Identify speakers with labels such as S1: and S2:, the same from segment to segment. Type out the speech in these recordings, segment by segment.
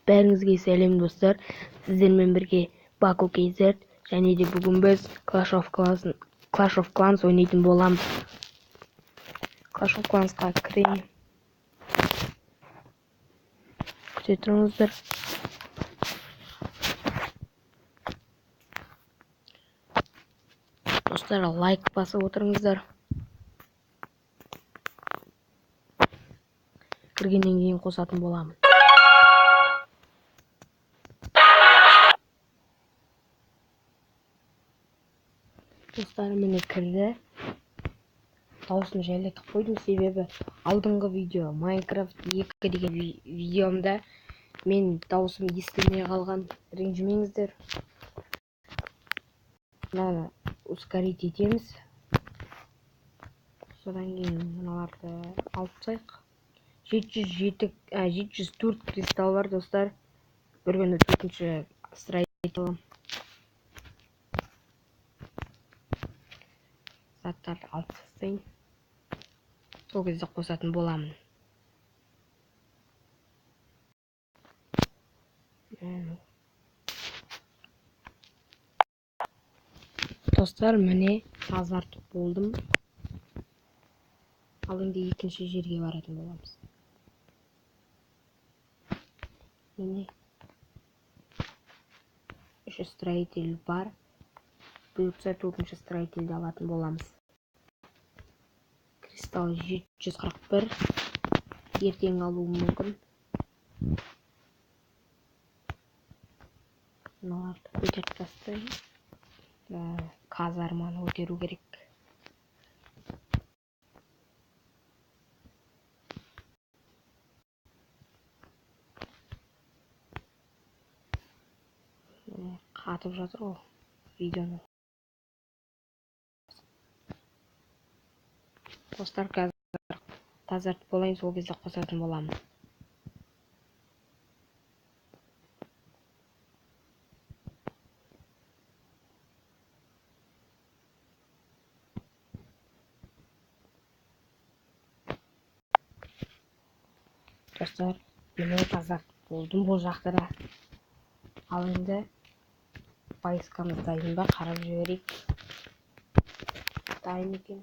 S1: Бәріңізге сәлем достар. Сіздермен бірге Baku KZ және де бүгін біз Clash of Clans ойнайтын боламыз. Clash of Clans'қа кірейін. Күте тұрыңыздар. Достар, лайк басып отырыңыздар. Кіргеннен кейін қосатын боламын. Достар, міне кірді. Дауысын жайлатып қойдым, себебі алдыңғы видео Minecraft 2 деген видеомда мен дауысым естілмей қалған. Ренжімеңіздер. Мынаны ускорить етеміз. Содан кейін мыналарды алып тастайық. 704 кристалл бар достар. Бір күні 4-ші строитель. Заттарды алып тастайын. Сол кезде қосатын боламын. Достар, міне тазартып болдым. Ал енді екінші жерге баратын боламыз. Міне 3 строитель бар. Бұйыртса 4-ші строительді алатын боламыз. Кристалл 741. Ертең алуым мүмкін. Мыналарды көтеріп тастайын. Казарманы көтеру керек. Қатып жатыр ғой видеоны. Достар, қазір тазартып болайын, сол кезде қосатын боламын. Достар, міне тазартып болдым бұл жақта да. Ал енді войскамыз дайын ба, қарап жіберейік. Дайын екен.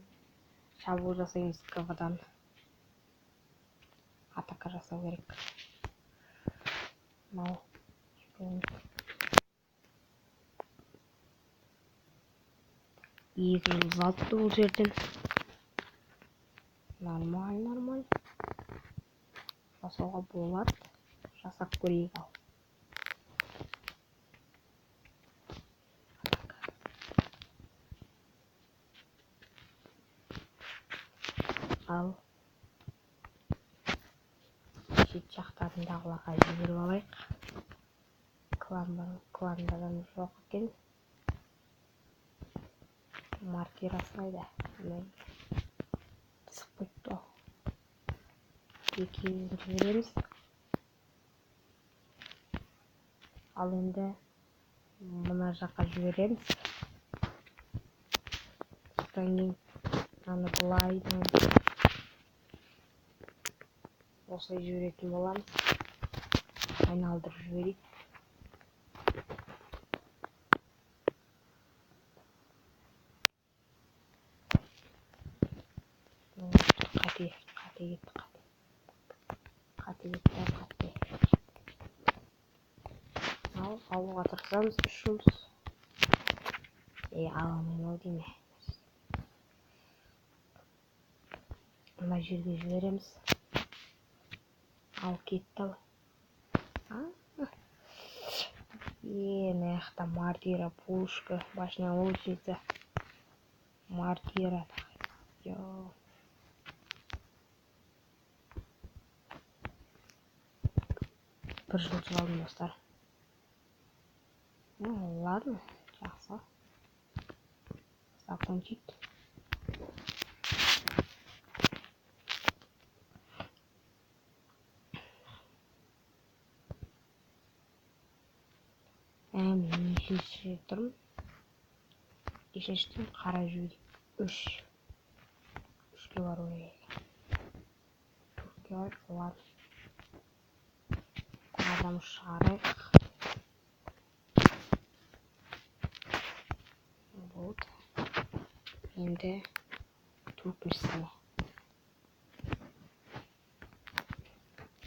S1: Шабуыл жасаймыз КВ-дан. Атака жасау керек. Мынау. Екі жыл алыпты бұл жерден. Нормаль. Жасауға болады. Жасап көрейік ал. Ал шет жақтарындағыларға жіберіп алайық. Кландардан жоқ екен. Мартирасы қайда? Пысық қойыпты ол. Екеуін жібереміз. Ал енді мына жаққа жібереміз. Содан кейін мынаны былай осылай жіберетін боламыз. Айналдырып жіберейік. Қате кетті. Ал алуға тырысамыз 3 жұлдыз. Аламын ол дейме. Мына жерге жібереміз. Ал кетті ал. Мына жақта мортира, пушка, башня лучница. Мортира. Бір жұлдыз алдым достар. Ладно, жақсы. Закончить. Нешінші тұрмын? Нешіншіден қара жіберейік. 3-ке бар ойық. 4-ке бар, ладно. камерамызды шығарайық. Вот. Енді төртіншісіне.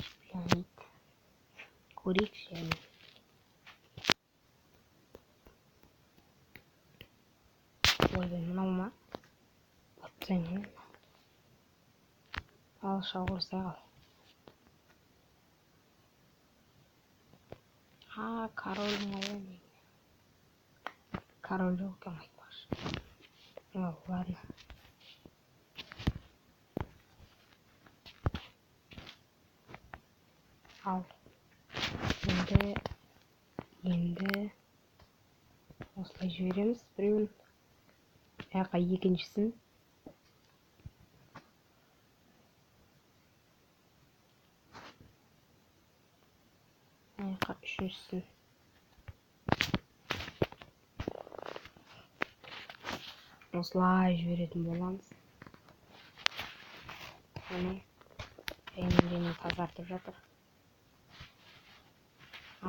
S1: Шпионит. Көрейікші және. Ойбай, мынау ма? Отсаймен. Ал шау көрсей қал. Королдің аян. Король жоқ екен айтпақшы. Ладно. Ал. Енді осылай жібереміз біреуін. Аяққа екіншісін. Аяққа үшіншісін. Осылай жіберетін боламыз. Міне реңін тазартып жатыр.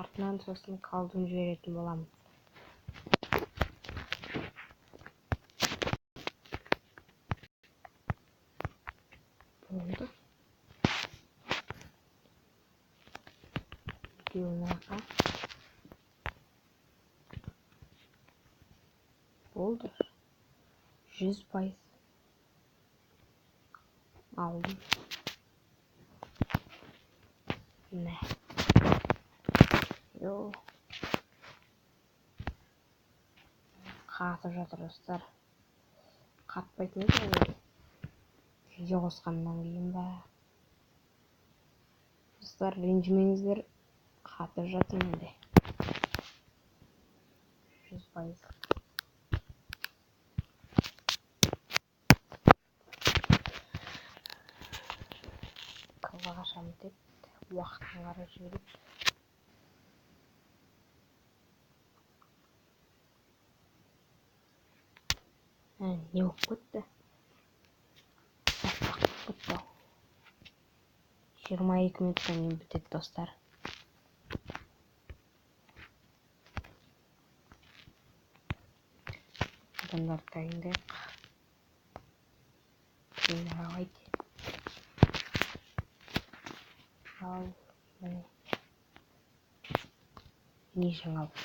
S1: Артынан сосын қалдың жіберетін боламыз. Болды. Екеуін аяққа. Болды. 100%. Aldım. Ne? Yo. Қатып жатыр достар. Қатпайтын еді. Видео қосқаннан кейін ба. Достар, ренжімеңіздер. Қатып жатыр менде. 100%. Кылға қашамын деп уақытын қарап жіберіп. Не болып кетті? 22 минуттан кейін бітеді достар. Адамдарды дайындайық. Енді қарайды. Ал, міне. Не жаңалық?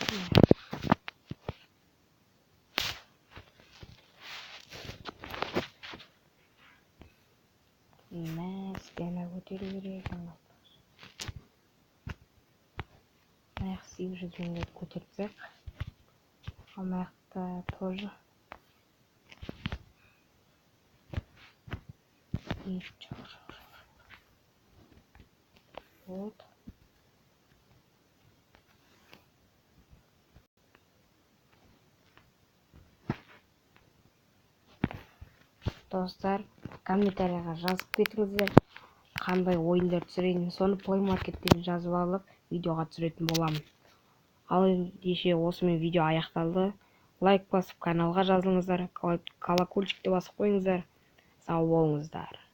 S1: Спиана көтеру керек. Аяқ 800 мыңға көтерсек. Аяқта тоже. Вот. Достар, комментарияға жазып кетіңіздер. Қандай ойындар түсірейін, соны Play Market'тен жазып алып, видеоға түсіретін боламын. Ал ендеше осымен видео аяқталды. Лайк басып, каналға жазылыңыздар, колокольчикті басып қойыңыздар. Сау болыңыздар.